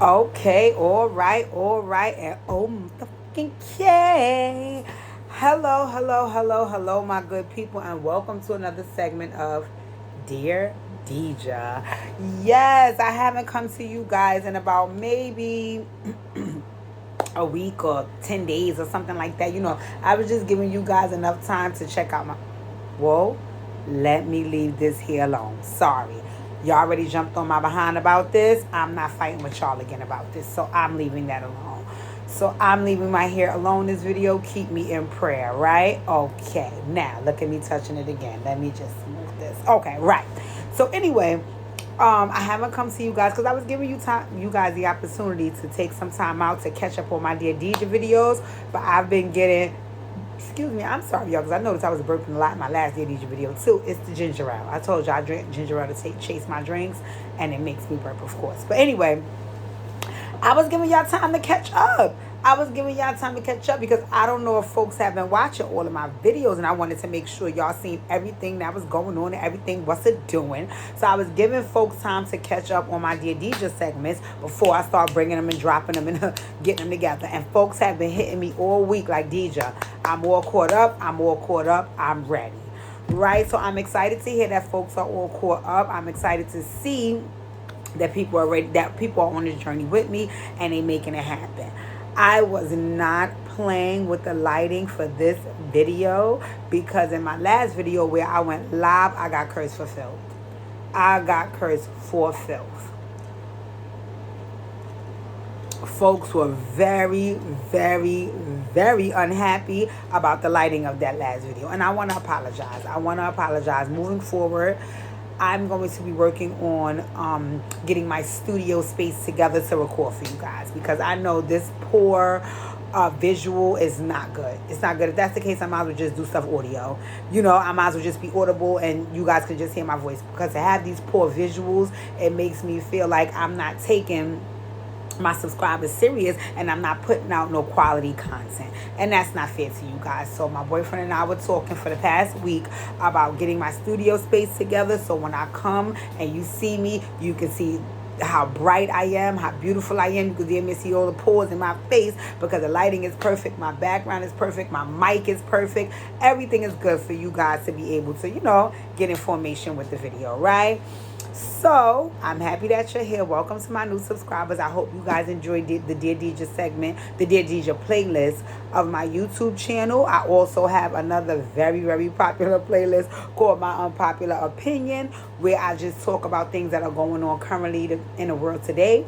Okay, all right, and oh fucking yay. Hello, my good people, and welcome to another segment of Dear Deja. Yes, I haven't come to you guys in about maybe a week or 10 days or something like that. I was just giving you guys enough time to check out my. Whoa, let me leave this here alone. Sorry. Y'all already jumped on my behind about this. I'm not fighting with y'all again about this. So I'm leaving that alone. So I'm leaving my hair alone this video. Keep me in prayer, right? Okay. Now, look at me touching it again. Let me just move this. Okay, right. So anyway, I haven't come to you guys because I was giving you guys the opportunity to take some time out to catch up on my Dear Deja videos, but I've been getting. Excuse me, I'm sorry, y'all, because I noticed I was burping a lot in my last Dear Deja video too. It's the ginger ale. I told you I drink ginger ale to chase my drinks, and it makes me burp, of course. But anyway, I was giving y'all time to catch up. Because I don't know if folks have been watching all of my videos, and I wanted to make sure y'all seen everything that was going on and everything what's it doing. So I was giving folks time to catch up on my Dear Deja segments before I start bringing them and dropping them and getting them together. And folks have been hitting me all week like, Deja, I'm all caught up, I'm ready. Right? So I'm excited to hear that folks are all caught up. I'm excited to see that people are on this journey with me and they making it happen. I was not playing with the lighting for this video because in my last video where I went live, I got cursed for filth. Folks were very, very, very unhappy about the lighting of that last video. And I want to apologize. Moving forward, I'm going to be working on getting my studio space together to record for you guys, because I know this poor visual is not good. It's not good. If that's the case, I might as well just do stuff audio. I might as well just be audible and you guys can just hear my voice, because to have these poor visuals, it makes me feel like I'm not taking my subscribers serious and I'm not putting out no quality content, and that's not fair to you guys. So my boyfriend and I were talking for the past week about getting my studio space together, so when I come and you see me, you can see how bright I am, how beautiful I am. You can hear me, see all the pores in my face, because the lighting is perfect, my background is perfect, my mic is perfect, everything is good for you guys to be able to get information with the video, right? So I'm happy that you're here. Welcome to my new subscribers. I hope you guys enjoyed the Dear Deja segment, the Dear Deja playlist of my YouTube channel. I also have another very, very popular playlist called My Unpopular Opinion, where I just talk about things that are going on currently in the world today,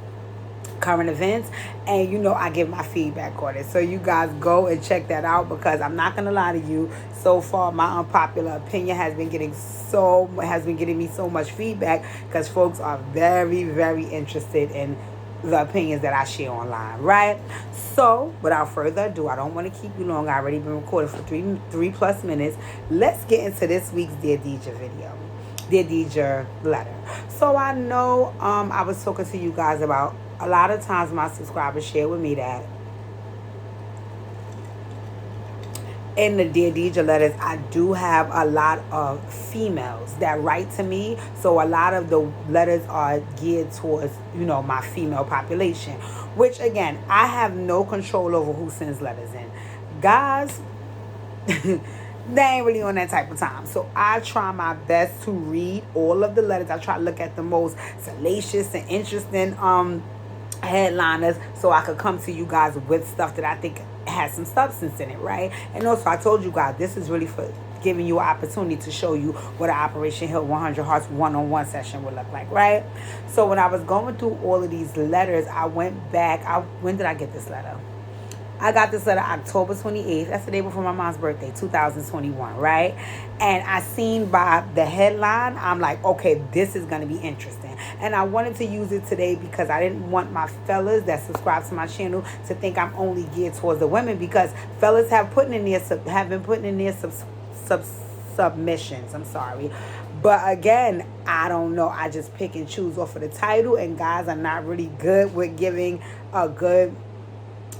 current events, and I give my feedback on it. So you guys go and check that out, because I'm not gonna lie to you, so far my unpopular opinion has been getting me so much feedback, because folks are very, very interested in the opinions that I share online, right? So without further ado, I don't want to keep you long. I already been recording for three plus minutes. Let's get into this week's Dear Deja video, Dear Deja letter. So I know I was talking to you guys about, a lot of times my subscribers share with me that in the Dear Deja letters, I do have a lot of females that write to me. So a lot of the letters are geared towards, my female population, which again, I have no control over who sends letters in. Guys, they ain't really on that type of time. So I try my best to read all of the letters. I try to look at the most salacious and interesting headliners, so I could come to you guys with stuff that I think has some substance in it, right? And also, I told you guys, this is really for giving you an opportunity to show you what an Operation Hill 100 Hearts one-on-one session would look like, right? So when I was going through all of these letters, I went back. When did I get this letter? I got this letter October 28th. That's the day before my mom's birthday, 2021, right? And I seen by the headline, I'm like, okay, this is going to be interesting. And I wanted to use it today because I didn't want my fellas that subscribe to my channel to think I'm only geared towards the women, because fellas have been putting in their submissions. I'm sorry. But again, I don't know. I just pick and choose off of the title, and guys are not really good with giving a good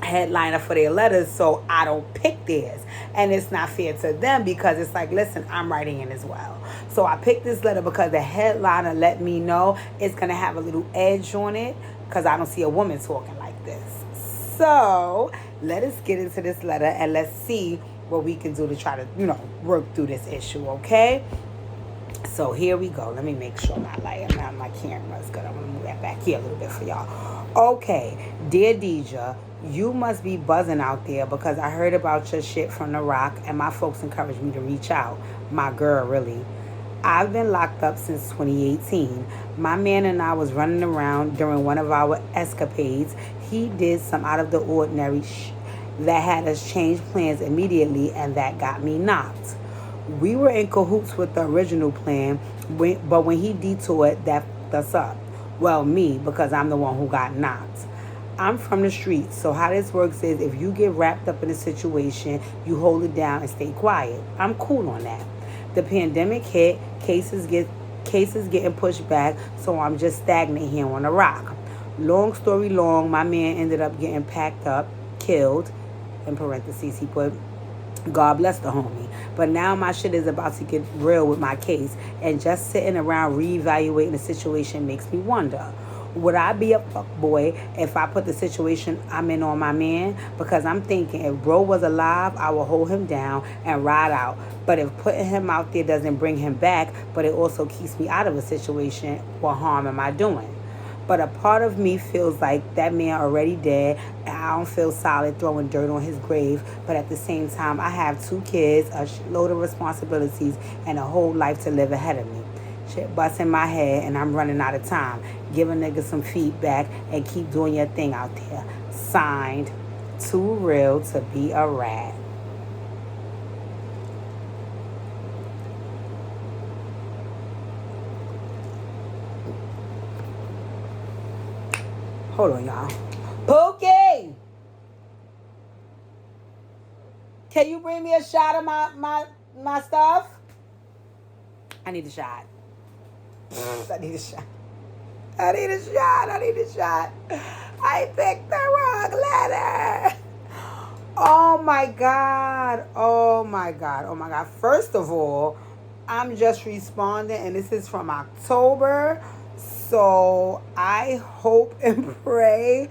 headliner for their letters, so I don't pick theirs, and it's not fair to them, because it's like, listen, I'm writing in as well. So I picked this letter because the headliner let me know it's going to have a little edge on it because I don't see a woman talking like this. So let us get into this letter and let's see what we can do to try to, work through this issue, okay? So here we go. Let me make sure my camera is good. I'm going to move that back here a little bit for y'all. Okay. Dear Deja, you must be buzzing out there because I heard about your shit from The Rock and my folks encouraged me to reach out. My girl, really. I've been locked up since 2018. My man and I was running around during one of our escapades. He did some out of the ordinary that had us change plans immediately, and that got me knocked. We were in cahoots with the original plan, but when he detoured, that fucked us up. Well, me, because I'm the one who got knocked. I'm from the streets, so how this works is if you get wrapped up in a situation, you hold it down and stay quiet. I'm cool on that. The pandemic hit, cases getting pushed back, so I'm just stagnant here on The Rock. Long story long, my man ended up getting packed up, killed. In parentheses, he put, God bless the homie. But now my shit is about to get real with my case, and just sitting around reevaluating the situation makes me wonder. Would I be a fuckboy if I put the situation I'm in on my man? Because I'm thinking if bro was alive, I would hold him down and ride out. But if putting him out there doesn't bring him back, but it also keeps me out of a situation, what harm am I doing? But a part of me feels like that man already dead, and I don't feel solid throwing dirt on his grave. But at the same time, I have 2 kids, a load of responsibilities, and a whole life to live ahead of me. Shit busts in my head, and I'm running out of time. Give a nigga some feedback and keep doing your thing out there. Signed, Too Real to Be a Rat. Hold on, y'all. Pookie! Can you bring me a shot of my stuff? I need a shot. I need a shot. I need a shot. I picked the wrong letter. Oh my God. First of all, I'm just responding, and this is from October. So I hope and pray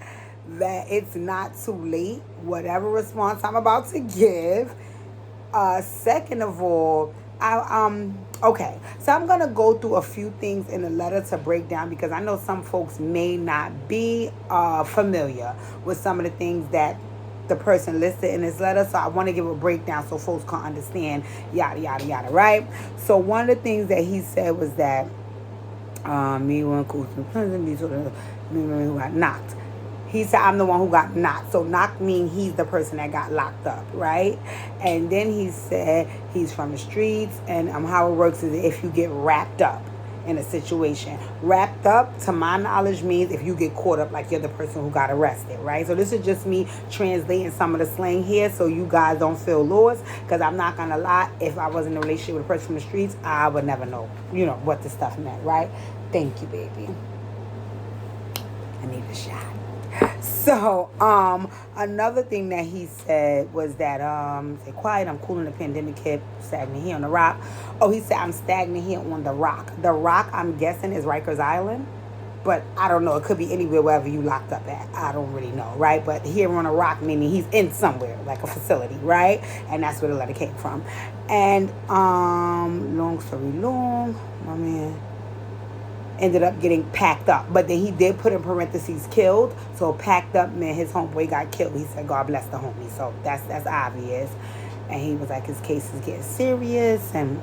that it's not too late, whatever response I'm about to give. Second of all, okay, so I'm gonna go through a few things in the letter to break down because I know some folks may not be familiar with some of the things that the person listed in this letter. So I want to give a breakdown so folks can understand yada yada yada, right? So one of the things that he said was that me one who got knocked. He said, I'm the one who got knocked. So knocked means he's the person that got locked up, right? And then he said he's from the streets. And how it works is if you get wrapped up in a situation. Wrapped up, to my knowledge, means if you get caught up like you're the person who got arrested, right? So this is just me translating some of the slang here so you guys don't feel lost. Because I'm not going to lie, if I was in a relationship with a person from the streets, I would never know, what the stuff meant, right? Thank you, baby. I need a shot. So, another thing that he said was that, stay quiet, I'm cool in the pandemic hit, stagnant here on The Rock. Oh, he said, I'm stagnant here on The Rock. The Rock, I'm guessing, is Rikers Island. But I don't know. It could be anywhere, wherever you locked up at. I don't really know, right? But here on The Rock, meaning he's in somewhere, like a facility, right? And that's where the letter came from. And, long story long, my man ended up getting packed up. But then he did put in parentheses killed. So packed up meant his homeboy got killed. He said, God bless the homie. So that's obvious. And he was like, his case is getting serious. And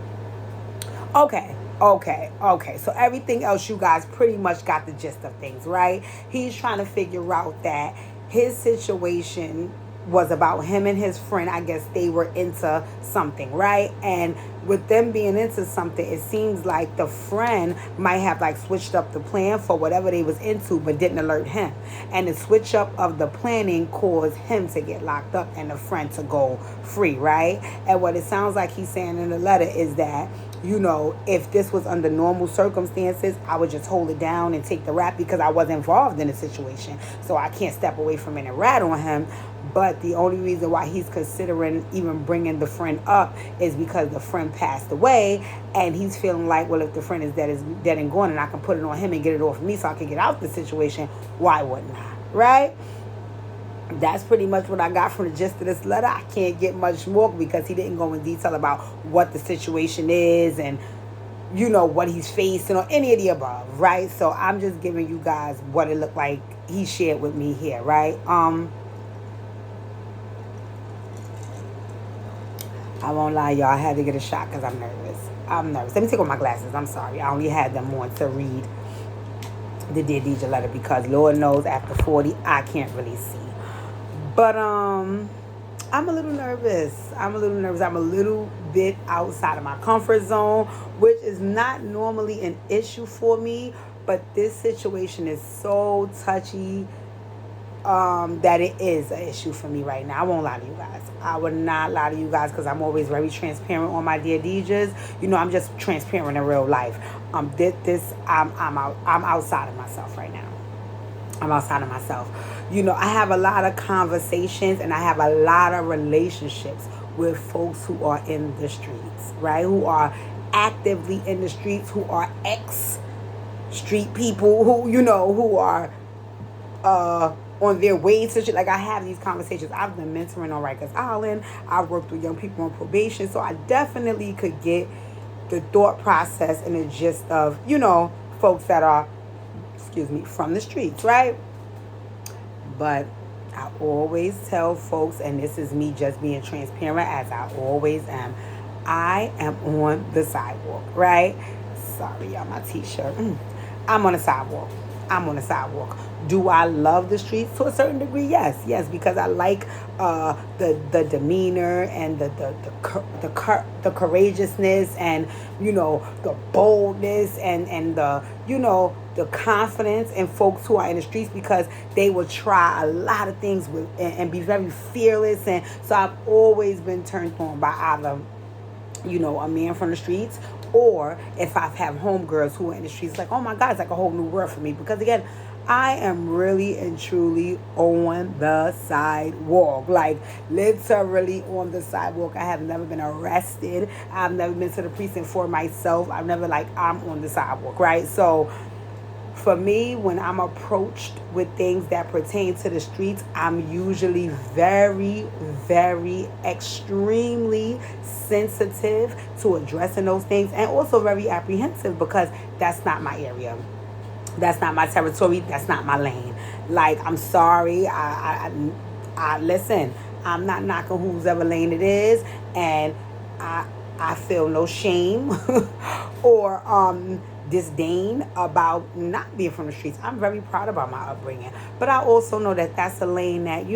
okay. So everything else, you guys pretty much got the gist of things, right? He's trying to figure out that his situation was about him and his friend. I guess they were into something, right? And with them being into something, it seems like the friend might have like switched up the plan for whatever they was into, but didn't alert him. And the switch up of the planning caused him to get locked up and the friend to go free, right? And what it sounds like he's saying in the letter is that if this was under normal circumstances, I would just hold it down and take the rap because I was involved in the situation. So I can't step away from it and rat on him. But the only reason why he's considering even bringing the friend up is because the friend passed away, and he's feeling like, well, if the friend is dead and gone, and I can put it on him and get it off me so I can get out the situation, why wouldn't I? Right? That's pretty much what I got from the gist of this letter. I can't get much more because he didn't go in detail about what the situation is and what he's facing or any of the above, right? So I'm just giving you guys what it looked like he shared with me here, right? I won't lie, y'all. I had to get a shot because I'm nervous. Let me take off my glasses. I'm sorry. I only had them on to read the Dear DJ letter because Lord knows after 40, I can't really see. But I'm a little nervous. I'm a little bit outside of my comfort zone, which is not normally an issue for me. But this situation is so touchy that it is an issue for me right now. I won't lie to you guys. I would not lie to you guys because I'm always very transparent on my Dear DJs. I'm just transparent in real life. I'm outside of myself right now. I'm outside of myself. I have a lot of conversations and I have a lot of relationships with folks who are in the streets, right? Who are actively in the streets, who are ex-street people, who are on their way to shit. Like, I have these conversations. I've been mentoring on Rikers Island. I've worked with young people on probation. So I definitely could get the thought process and the gist of, folks that are, from the streets, right? But I always tell folks, and this is me just being transparent as I always am, I am on the sidewalk, right? Sorry, y'all, my t-shirt. I'm on the sidewalk. Do I love the streets? To a certain degree, yes, because I like the demeanor and the courageousness and the boldness and the confidence in folks who are in the streets, because they will try a lot of things and be very fearless. And so I've always been turned on by either a man from the streets, or if I've had homegirls who are in the streets, like, oh my God, it's like a whole new world for me. Because again, I am really and truly on the sidewalk. Like, literally on the sidewalk. I have never been arrested. I've never been to the precinct for myself. I'm on the sidewalk, right? So for me, when I'm approached with things that pertain to the streets, I'm usually very, very, extremely sensitive to addressing those things, and also very apprehensive because that's not my area. That's not my territory. That's not my lane. Like, I'm sorry. I listen. I'm not knocking whose ever lane it is, and I feel no shame or disdain about not being from the streets. I'm very proud about my upbringing, but I also know that that's a lane that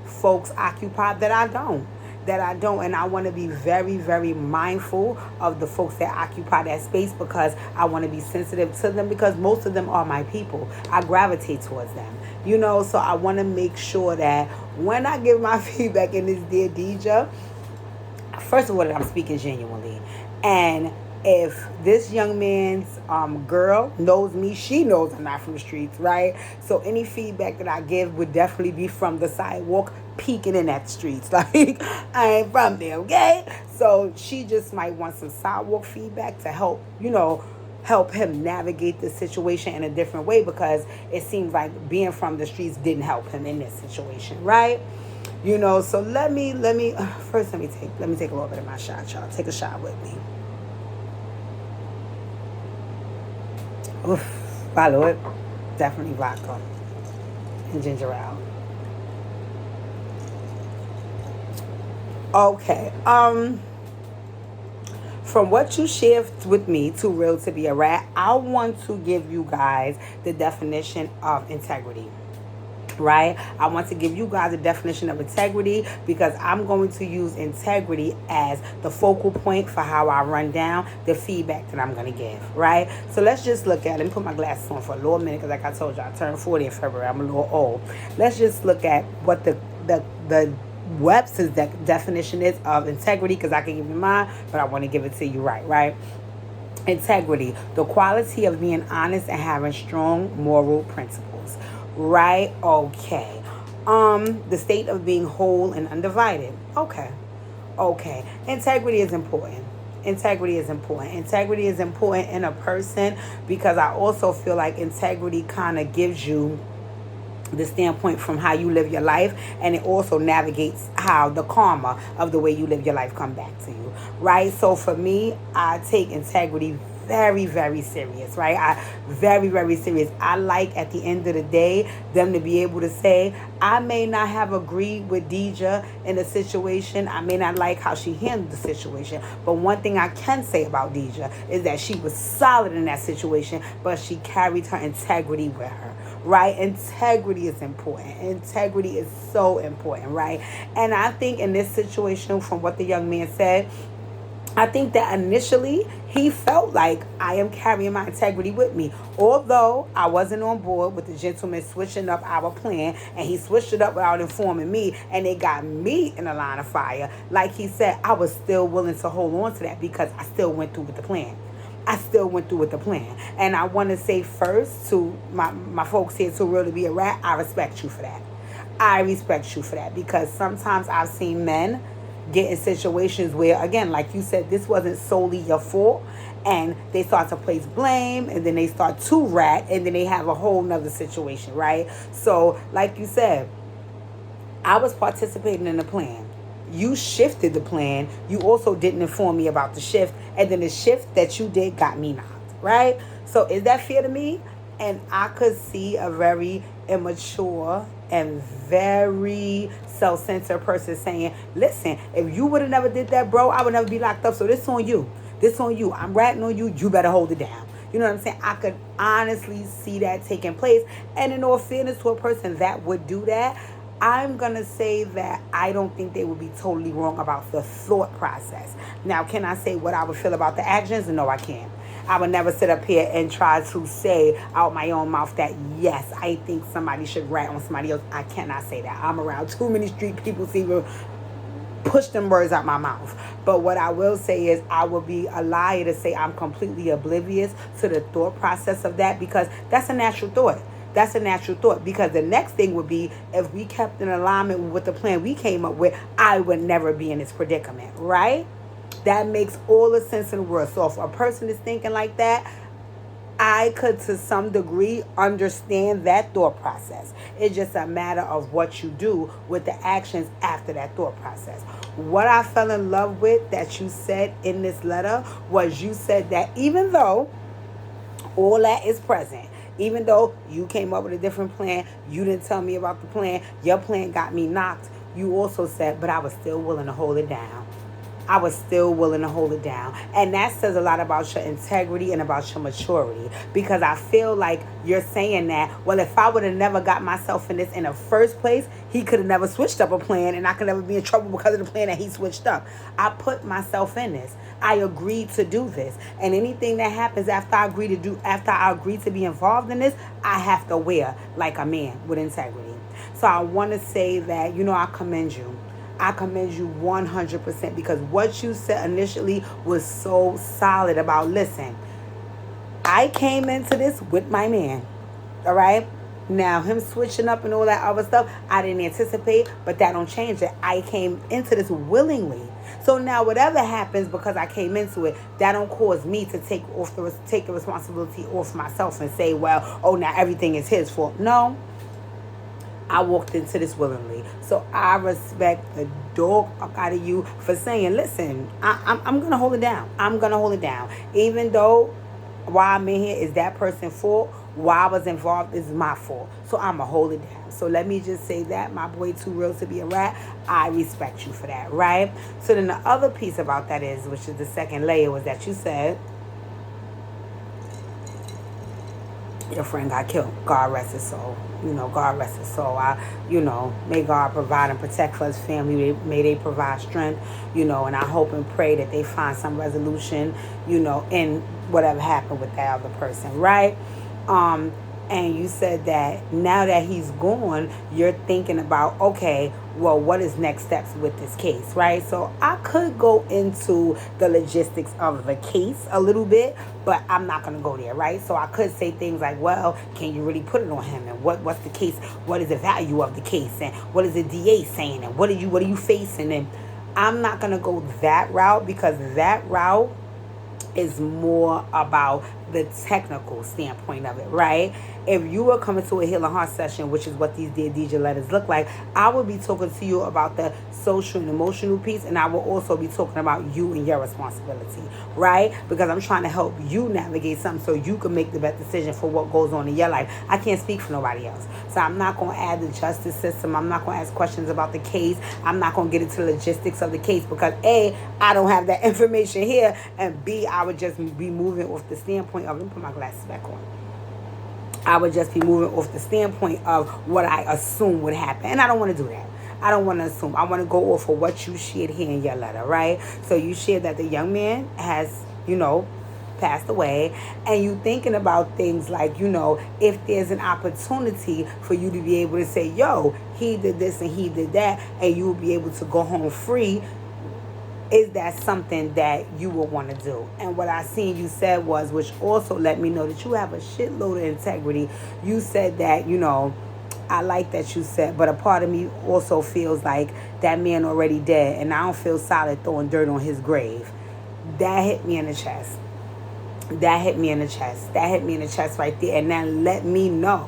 folks occupy that I don't. And I want to be very, very mindful of the folks that occupy that space, because I want to be sensitive to them, because most of them are my people. I gravitate towards them, so I want to make sure that when I give my feedback in this Dear DJ, first of all, that I'm speaking genuinely. And if this young man's girl knows me, she knows I'm not from the streets, right? So any feedback that I give would definitely be from the sidewalk, peeking in at the streets. Like, I ain't from there, okay? So she just might want some sidewalk feedback to help, help him navigate the situation in a different way, because it seems like being from the streets didn't help him in this situation, right? So let me first let me take a little bit of my shot, y'all. Take a shot with me. Oof, my Lord, definitely vodka and ginger ale. Okay, from what you shared with me, too real to be a rat, I want to give you guys the definition of integrity. Right? I want to give you guys a definition of integrity, because I'm going to use integrity as the focal point for how I run down the feedback that I'm going to give, right? So let's just look at it. Let me put my glasses on for a little minute, because like I told you, I turned 40 in February. I'm a little old. Let's just look at what the Webster's definition is of integrity, because I can give you mine, but I want to give it to you right? Integrity, the quality of being honest and having strong moral principles. Right? Okay. The state of being whole and undivided. Okay. Okay. Integrity is important. Integrity is important. Integrity is important in a person because I also feel like integrity kind of gives you the standpoint from how you live your life, and it also navigates how the karma of the way you live your life come back to you, right? So for me, I take integrity very, very serious, right? I very, very serious. I like at the end of the day them to be able to say, I may not have agreed with Deja in a situation. I may not like how she handled the situation. But one thing I can say about Deja is that she was solid in that situation, but she carried her integrity with her. Right? Integrity is important. Integrity is so important, right? And I think in this situation, from what the young man said, I think that initially he felt like I am carrying my integrity with me. Although I wasn't on board with the gentleman switching up our plan, and he switched it up without informing me, and it got me in a line of fire. Like he said, I was still willing to hold on to that because I still went through with the plan. I still went through with the plan. And I want to say first to my folks here to really be a rat, I respect you for that. I respect you for that because sometimes I've seen men get in situations where, again, like you said, this wasn't solely your fault. And they start to place blame, and then they start to rat, and then they have a whole nother situation, right? So, like you said, I was participating in the plan. You shifted the plan. You also didn't inform me about the shift. And then the shift that you did got me knocked, right? So is that fair to me? And I could see a very immature and very self-centered person saying, listen, if you would have never did that, bro, I would never be locked up. So this on you. This on you. I'm ratting on you. You better hold it down. You know what I'm saying? I could honestly see that taking place. And in all fairness to a person that would do that, I'm going to say that I don't think they would be totally wrong about the thought process. Now, can I say what I would feel about the actions? No, I can't. I would never sit up here and try to say out my own mouth that, yes, I think somebody should rat on somebody else. I cannot say that. I'm around too many street people to even push them words out my mouth. But what I will say is I will be a liar to say I'm completely oblivious to the thought process of that because that's a natural thought. That's a natural thought because the next thing would be if we kept in alignment with the plan we came up with, I would never be in this predicament, right? That makes all the sense in the world. So if a person is thinking like that, I could to some degree understand that thought process. It's just a matter of what you do with the actions after that thought process. What I fell in love with that you said in this letter was you said that even though all that is present, even though you came up with a different plan, you didn't tell me about the plan, your plan got me knocked, you also said, but I was still willing to hold it down. I was still willing to hold it down. And that says a lot about your integrity and about your maturity. Because I feel like you're saying that, well, if I would have never got myself in this in the first place, he could have never switched up a plan and I could never be in trouble because of the plan that he switched up. I put myself in this. I agreed to do this. And anything that happens after I agree to be involved in this, I have to wear like a man with integrity. So I want to say that, I commend you. I commend you 100% because what you said initially was so solid about, listen, I came into this with my man, all right? Now, him switching up and all that other stuff, I didn't anticipate, but that don't change it. I came into this willingly. So now whatever happens because I came into it, that don't cause me to take the responsibility off myself and say, well, oh, now everything is his fault. No. I walked into this willingly. So I respect the dog out of you for saying, listen, I'm going to hold it down. I'm going to hold it down. Even though why I'm in here is that person's fault, why I was involved is my fault. So I'm going to hold it down. So let me just say that, my boy Too Real to Be a Rat, I respect you for that, right? So then the other piece about that is, which is the second layer, was that you said, your friend got killed. God rest his soul. God rest his soul. May God provide and protect for his family. May they provide strength, and I hope and pray that they find some resolution, in whatever happened with that other person, right? And you said that now that he's gone, you're thinking about, okay, well, what is next steps with this case, right? So I could go into the logistics of the case a little bit, but I'm not going to go there, right? So I could say things like, well, can you really put it on him? And what's the case? What is the value of the case? And what is the DA saying? And what are you facing? And I'm not going to go that route, because that route is more about the technical standpoint of it, right? If you were coming to a healing heart session, which is what these Dear DJ letters look like, I would be talking to you about the social and emotional piece, and I will also be talking about you and your responsibility, right? Because I'm trying to help you navigate something so you can make the best decision for what goes on in your life. I can't speak for nobody else. So I'm not going to add the justice system. I'm not going to ask questions about the case. I'm not going to get into the logistics of the case, because A, I don't have that information here, and B, I would just be moving off the standpoint of, let me put my glasses back on. I would just be moving off the standpoint of what I assume would happen. And I don't want to do that. I don't want to assume. I want to go off of what you shared here in your letter, right? So you shared that the young man has, passed away, and you thinking about things like, if there's an opportunity for you to be able to say, yo, he did this and he did that, and you will be able to go home free, is that something that you would want to do? And what I seen you said was, which also let me know that you have a shitload of integrity. You said that, I like that you said, but a part of me also feels like that man already dead, and I don't feel solid throwing dirt on his grave. That hit me in the chest. That hit me in the chest. That hit me in the chest right there. And then let me know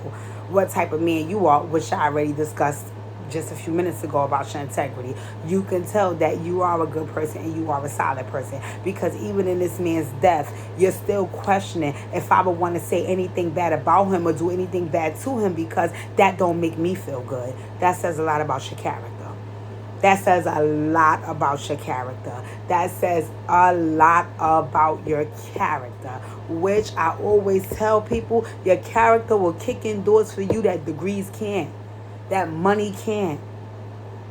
what type of man you are, which I already discussed just a few minutes ago about your integrity. You can tell that you are a good person and you are a solid person, because even in this man's death, you're still questioning if I would want to say anything bad about him or do anything bad to him, because that don't make me feel good. That says a lot about your character. That says a lot about your character. That says a lot about your character, which I always tell people, your character will kick in doors for you that degrees can't, that money can't.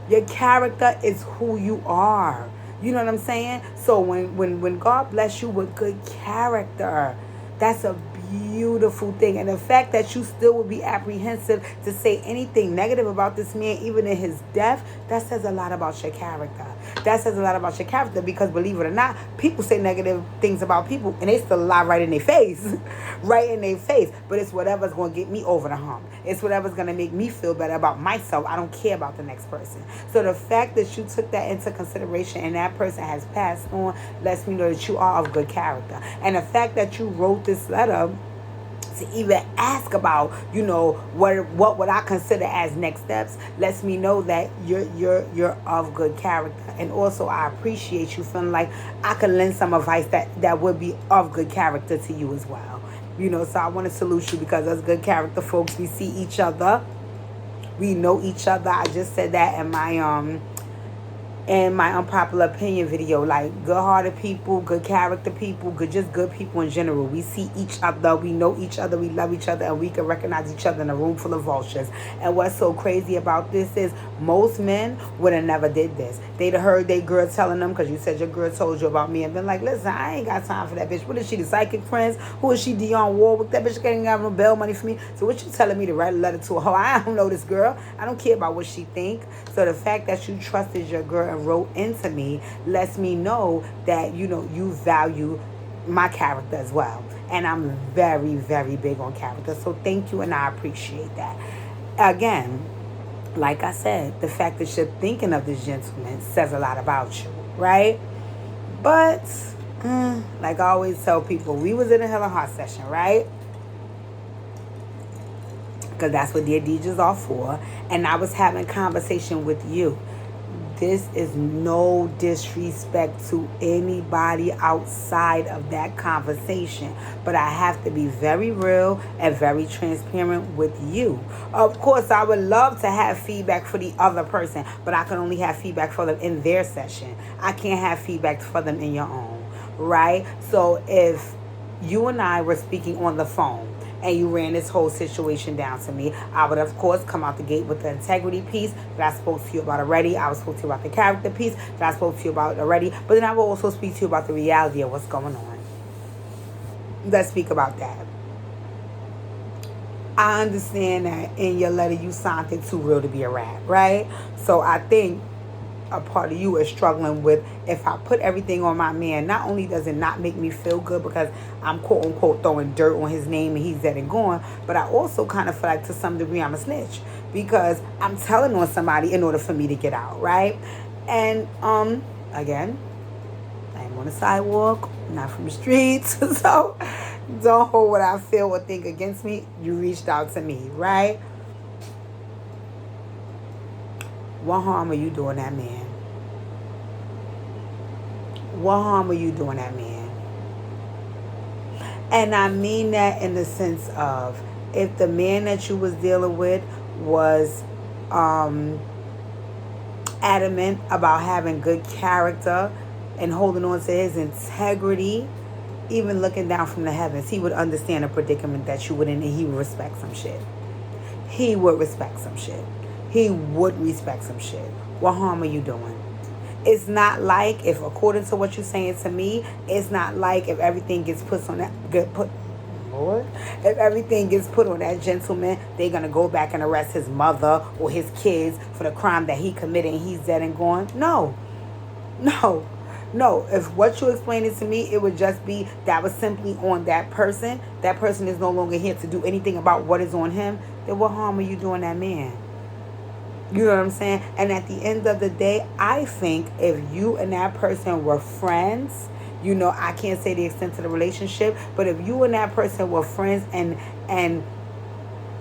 Your character is who you are. You know what I'm saying? So when God bless you with good character, that's a beautiful thing. And the fact that you still would be apprehensive to say anything negative about this man, even in his death, that says a lot about your character. That says a lot about your character, because believe it or not, people say negative things about people and they still lie right in their face. Right in their face. But it's whatever's going to get me over the hump. It's whatever's going to make me feel better about myself. I don't care about the next person. So the fact that you took that into consideration and that person has passed on lets me know that you are of good character. And the fact that you wrote this letter to even ask about, what would I consider as next steps, lets me know that you're of good character. And also I appreciate you feeling like I could lend some advice that would be of good character to you as well. So I want to salute you, because as good character folks, we see each other, we know each other. I just said that in my unpopular opinion video, like good-hearted people, good character people, just good people in general. We see each other, we know each other, we love each other, and we can recognize each other in a room full of vultures. And what's so crazy about this is most men would have never did this. They'd have heard their girl telling them, because you said your girl told you about me, and been like, listen, I ain't got time for that bitch. What is she, the psychic friends? Who is she, Dionne Warwick? That bitch can't have no bail money for me. So what you telling me to write a letter to a hoe? I don't know this girl. I don't care about what she think. So the fact that you trusted your girl and wrote into me lets me know that you value my character as well. And I'm very, very big on character. So thank you, and I appreciate that. Again, like I said, the fact that you're thinking of this gentleman says a lot about you, right? But like I always tell people, we was in a hell of a heart session, right? Because that's what Dear DJs are for. And I was having conversation with you. This is no disrespect to anybody outside of that conversation. But I have to be very real and very transparent with you. Of course, I would love to have feedback for the other person, but I can only have feedback for them in their session. I can't have feedback for them in your own, right? So if you and I were speaking on the phone, and you ran this whole situation down to me, I would, of course, come out the gate with the integrity piece that I spoke to you about already. I would spoke to you about the character piece that I spoke to you about already. But then I will also speak to you about the reality of what's going on. Let's speak about that. I understand that in your letter you signed it too real to be a rat, right? So I think a part of you is struggling with, if I put everything on my man, not only does it not make me feel good because I'm quote unquote throwing dirt on his name and he's dead and gone, but I also kind of feel like to some degree I'm a snitch because I'm telling on somebody in order for me to get out, right? And again, I'm on the sidewalk, not from the streets. So don't hold what I feel or think against me. You reached out to me, right? What harm are you doing that man? What harm are you doing that man? And I mean that in the sense of, if the man that you was dealing with was adamant about having good character and holding on to his integrity, even looking down from the heavens, he would understand a predicament that you would in, and he would respect some shit. He would respect some shit. He would respect some shit. What harm are you doing? It's not like, if according to what you're saying to me, it's not like if everything gets put on that Lord, if everything gets put on that gentleman, they're gonna go back and arrest his mother or his kids for the crime that he committed and he's dead and gone. No. If what you explained to me, it would just be that was simply on that person. That person is no longer here to do anything about what is on him. Then what harm are you doing that man? You know what I'm saying? And at the end of the day, I think if you and that person were friends, I can't say the extent of the relationship, but if you and that person were friends and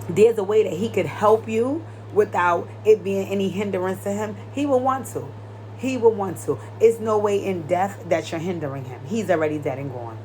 there's a way that he could help you without it being any hindrance to him, he will want to. He will want to. It's no way in death that you're hindering him. He's already dead and gone.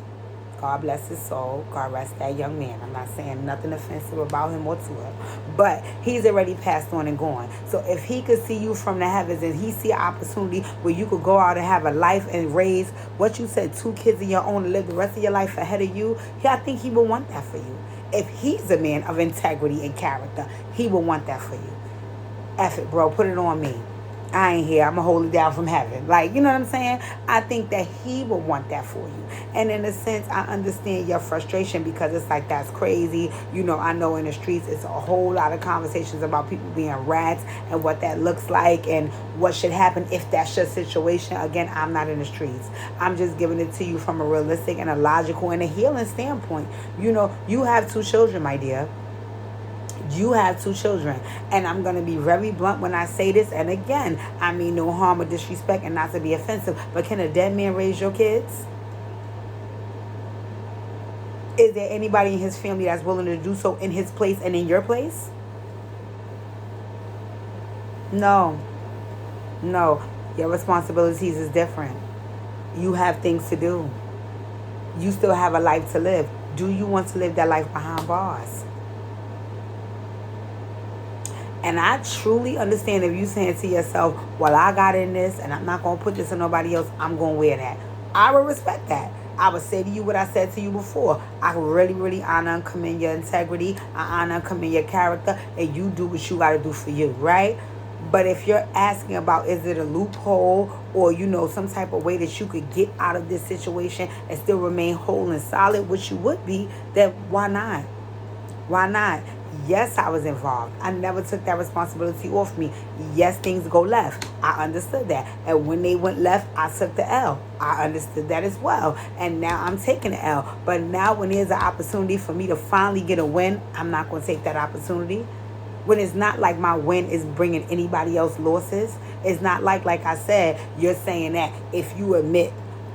God bless his soul. God rest that young man. I'm not saying nothing offensive about him or to him. But he's already passed on and gone. So if he could see you from the heavens and he see an opportunity where you could go out and have a life and raise, what you said, 2 kids of your own and live the rest of your life ahead of you, I think he will want that for you. If he's a man of integrity and character, he will want that for you. F it, bro. Put it on me. I ain't here. I'm going to hold it down from heaven. Like, you know what I'm saying? I think that he would want that for you. And in a sense, I understand your frustration because it's like, that's crazy. I know in the streets, it's a whole lot of conversations about people being rats and what that looks like and what should happen if that's your situation. Again, I'm not in the streets. I'm just giving it to you from a realistic and a logical and a healing standpoint. You have 2 children, my dear. You have 2 children. And I'm going to be very blunt when I say this. And again, I mean no harm or disrespect and not to be offensive. But can a dead man raise your kids? Is there anybody in his family that's willing to do so in his place and in your place? No. Your responsibilities is different. You have things to do. You still have a life to live. Do you want to live that life behind bars? And I truly understand if you saying to yourself, well, I got in this and I'm not going to put this on nobody else. I'm going to wear that. I would respect that. I would say to you what I said to you before. I really, really honor and commend your integrity. I honor and commend your character. And you do what you got to do for you, right? But if you're asking about, is it a loophole or, some type of way that you could get out of this situation and still remain whole and solid, which you would be, then why not? Why not? Yes, I was involved. I never took that responsibility off me. Yes, things go left. I understood that. And when they went left, I took the L. I understood that as well. And now I'm taking the L. But now when there's an opportunity for me to finally get a win, I'm not going to take that opportunity. When it's not like my win is bringing anybody else losses. It's not like I said, you're saying that if you admit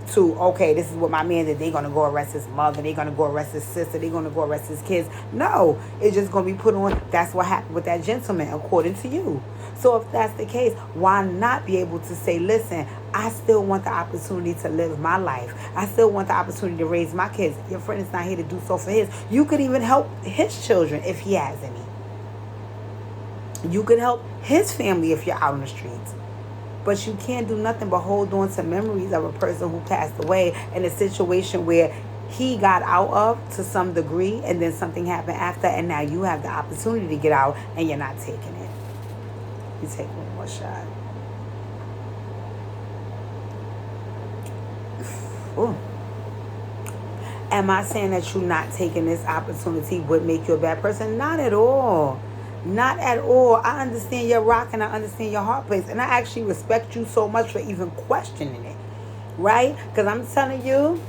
to, okay, this is what my man did, they're going to go arrest his mother, they're going to go arrest his sister, they're going to go arrest his kids. No, it's just going to be put on, that's what happened with that gentleman, according to you. So if that's the case, why not be able to say, listen, I still want the opportunity to live my life. I still want the opportunity to raise my kids. Your friend is not here to do so for his. You could even help his children if he has any. You could help his family if you're out on the streets. But you can't do nothing but hold on to memories of a person who passed away in a situation where he got out of to some degree and then something happened after, and now you have the opportunity to get out and you're not taking it. You take one more shot. Ooh. Am I saying that you not taking this opportunity would make you a bad person? Not at all. Not at all. I understand your rock and I understand your heart place. And I actually respect you so much for even questioning it. Right? Because I'm telling you,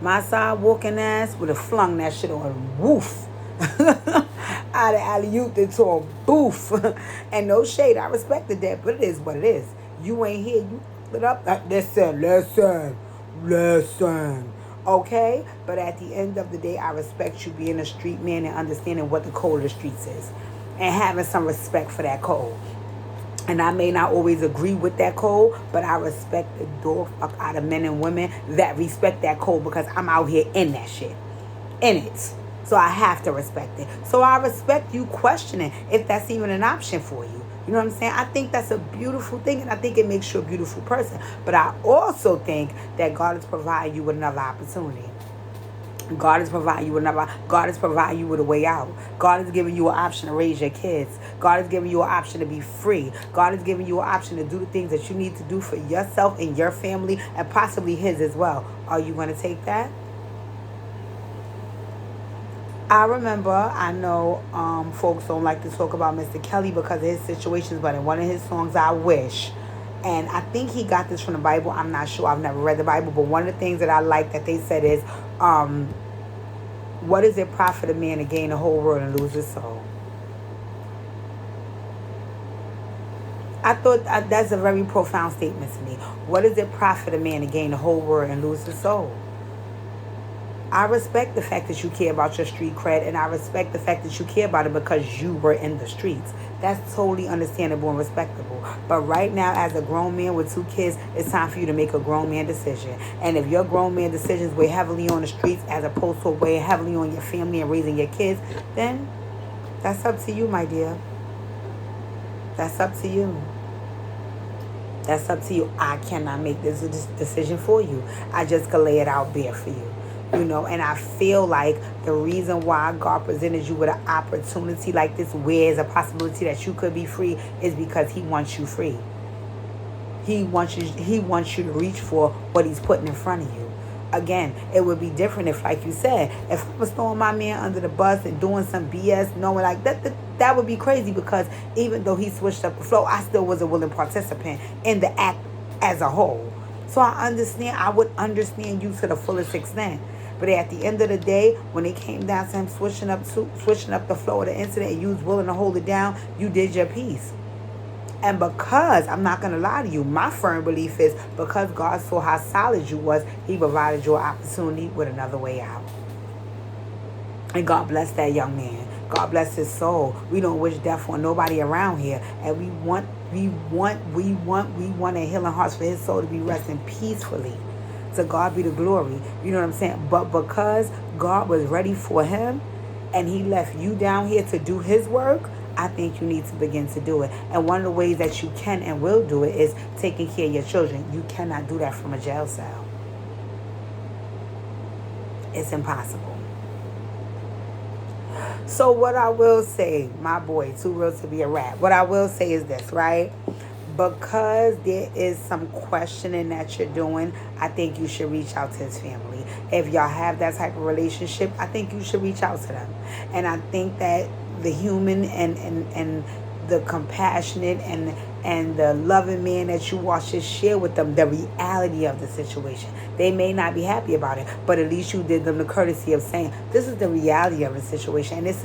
my side walking ass would have flung that shit on woof. Out of alley-oop into a boof. And no shade. I respected that. But it is what it is. You ain't here. You split up. Listen. Okay? But at the end of the day, I respect you being a street man and understanding what the code of the streets is. And having some respect for that code. And I may not always agree with that code, but I respect the door fuck out of men and women that respect that code because I'm out here in that shit. In it. So I have to respect it. So I respect you questioning if that's even an option for you. You know what I'm saying? I think that's a beautiful thing, and I think it makes you a beautiful person. But I also think that God is providing you with another opportunity. God is providing you with another. God is providing you with a way out. God is giving you an option to raise your kids. God is giving you an option to be free. God is giving you an option to do the things that you need to do for yourself and your family and possibly his as well. Are you going to take that? I remember, I know folks don't like to talk about Mr. Kelly because of his situations, but in one of his songs, I Wish, and I think he got this from the Bible. I'm not sure. I've never read the Bible, but one of the things that I like that they said is, what does it profit a man to gain the whole world and lose his soul? I thought that's a very profound statement to me. What does it profit a man to gain the whole world and lose his soul? I respect the fact that you care about your street cred, and I respect the fact that you care about it because you were in the streets. That's totally understandable and respectable. But right now, as a grown man with 2 kids, it's time for you to make a grown man decision. And if your grown man decisions weigh heavily on the streets as opposed to weighing heavily on your family and raising your kids, then that's up to you, my dear. That's up to you. That's up to you. I cannot make this decision for you. I just can lay it out bare for you. You know, and I feel like the reason why God presented you with an opportunity like this, where there's a possibility that you could be free, is because he wants you free. He wants you to reach for what he's putting in front of you. Again, it would be different if, like you said, if I was throwing my man under the bus and doing some BS, knowing like that would be crazy, because even though he switched up the flow, I still was a willing participant in the act as a whole. So I would understand you to the fullest extent. But at the end of the day, when it came down to him switching up the flow of the incident and you was willing to hold it down, you did your piece. And because, I'm not going to lie to you, my firm belief is because God saw how solid you was, he provided you an opportunity with another way out. And God bless that young man. God bless his soul. We don't wish death on nobody around here. And we want a healing hearts for his soul to be resting peacefully. To God be the glory. You know what I'm saying? But because God was ready for him and he left you down here to do his work, I think you need to begin to do it. And one of the ways that you can and will do it is taking care of your children. You cannot do that from a jail cell. It's impossible. So what I will say, my boy, too real to be a rat. What I will say is this, right? Because there is some questioning that you're doing, I think you should reach out to his family. If y'all have that type of relationship, I think you should reach out to them. And I think that the human and the compassionate and the loving man that you all should share with them the reality of the situation. They may not be happy about it, but at least you did them the courtesy of saying, this is the reality of the situation, and this is